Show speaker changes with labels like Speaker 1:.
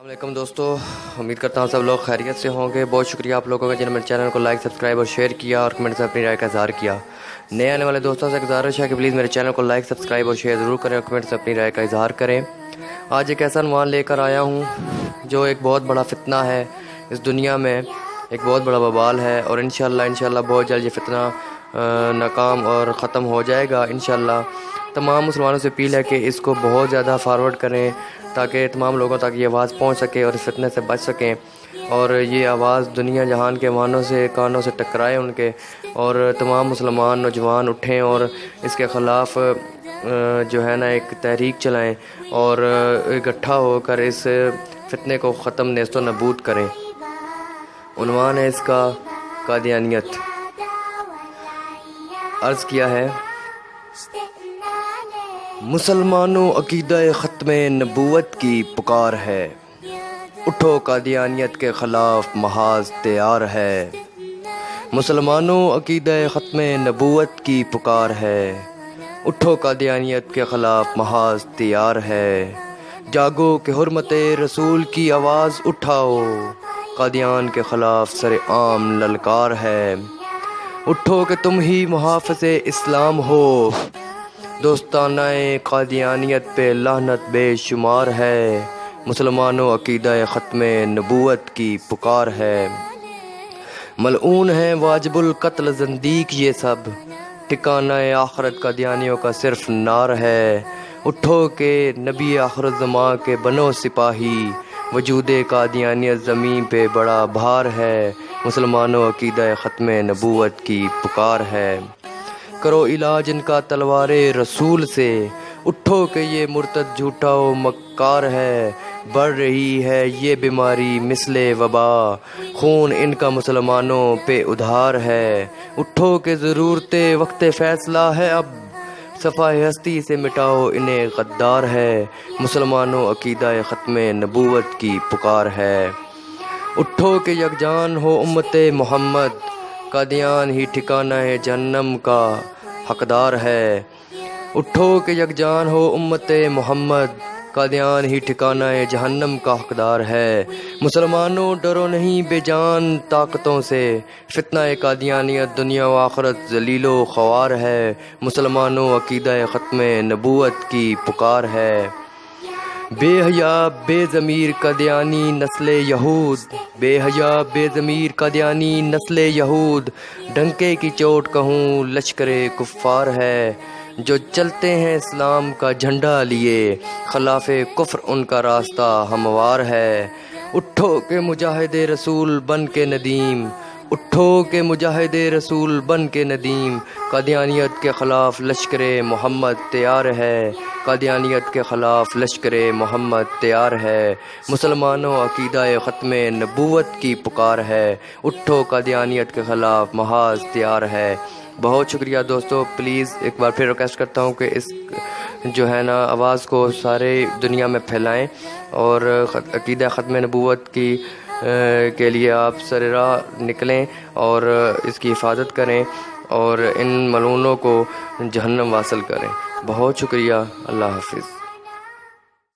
Speaker 1: علیکم دوستو، امید کرتا ہوں سب لوگ خیریت سے ہوں گے۔ بہت شکریہ آپ لوگوں کا جنہوں نے میرے چینل کو لائک، سبسکرائب اور شیئر کیا اور کمنٹ سے اپنی رائے کا اظہار کیا۔ نئے آنے والے دوستوں سے گزارش ہے کہ پلیز میرے چینل کو لائک، سبسکرائب اور شیئر ضرور کریں اور کمنٹ سے اپنی رائے کا اظہار کریں۔ آج ایک ایسا عنوان لے کر آیا ہوں جو ایک بہت بڑا فتنہ ہے اس دنیا میں، ایک بہت بڑا وبال ہے، اور انشاءاللہ بہت جلد یہ فتنہ ناکام اور ختم ہو جائے گا انشاءاللہ۔ تمام مسلمانوں سے اپیل ہے کہ اس کو بہت زیادہ فارورڈ کریں تاکہ تمام لوگوں تک یہ آواز پہنچ سکے اور اس فتنے سے بچ سکیں، اور یہ آواز دنیا جہان کے کانوں سے ٹکرائے ان کے، اور تمام مسلمان نوجوان اٹھیں اور اس کے خلاف جو ہے نا ایک تحریک چلائیں اور اکٹھا ہو کر اس فتنے کو ختم نیست و نابود کریں۔ عنوان ہے اس کا قادیانیت۔ عرض کیا ہے: مسلمانوں، عقیدہ ختم نبوت کی پکار ہے، اٹھو قادیانیت کے خلاف محاذ تیار ہے۔ مسلمانوں، عقیدہ ختم نبوت کی پکار ہے، اٹھو قادیانیت کے خلاف محاذ تیار ہے۔ جاگو کہ حرمت رسول کی آواز اٹھاؤ، قادیان کے خلاف سر عام للکار ہے۔ اٹھو کہ تم ہی محافظ اسلام ہو، دوستانہ قادیانیت پہ لعنت بے شمار ہے۔ مسلمانوں، عقیدہ ختم نبوت کی پکار ہے۔ ملعون ہے واجب القتل زندیق یہ سب، ٹھکانہ آخرت قادیانیوں کا صرف نار ہے۔ اٹھو کہ نبی آخر الزماں کے بنو سپاہی، وجود قادیانیت زمین پہ بڑا بھار ہے۔ مسلمانوں، عقیدہ ختم نبوت کی پکار ہے۔ کرو علاج ان کا تلوار رسول سے، اٹھو کہ یہ مرتد جھوٹا و مکار ہے۔ بڑھ رہی ہے یہ بیماری مثل وبا، خون ان کا مسلمانوں پہ ادھار ہے۔ اٹھو کہ ضرورت وقت فیصلہ ہے اب، صفحہ ہستی سے مٹاؤ انہیں غدار ہے۔ مسلمانوں، عقیدہ ختم نبوت کی پکار ہے۔ اٹھو کہ یکجان ہو امت محمد، قادیان ہی ٹھکانہ جہنم کا حقدار ہے۔ اٹھو کہ یکجان ہو امت محمد، قادیان ہی ٹھکانہ جہنم کا حقدار ہے۔ مسلمانوں، ڈرو نہیں بے جان طاقتوں سے، فتنہ قادیانیت دنیا و آخرت ذلیل و خوار ہے۔ مسلمانوں، عقیدہ ختم نبوت کی پکار ہے۔ بے حیا بے ضمیر قادیانی نسل یہود، بے حیا بے ضمیر قادیانی نسل یہود، ڈنکے کی چوٹ کہوں لشکر کفار ہے۔ جو چلتے ہیں اسلام کا جھنڈا لیے، خلاف کفر ان کا راستہ ہموار ہے۔ اٹھو کہ مجاہد رسول بن کے ندیم، اٹھو کہ مجاہد رسول بن کے ندیم، قادیانیت کے خلاف لشکر محمد تیار ہے۔ قادیانیت کے خلاف لشکر محمد تیار ہے۔ مسلمانوں، عقیدہ ختم نبوت کی پکار ہے، اٹھو قادیانیت کے خلاف محاذ تیار ہے۔ بہت شکریہ دوستو، پلیز ایک بار پھر ریکویسٹ کرتا ہوں کہ اس جو ہے نا آواز کو سارے دنیا میں پھیلائیں، اور عقیدہ ختم نبوت کی کے لیے آپ سر راہ نکلیں اور اس کی حفاظت کریں اور ان ملعونوں کو جہنم واصل کریں۔ بہت شکریہ، اللہ حافظ۔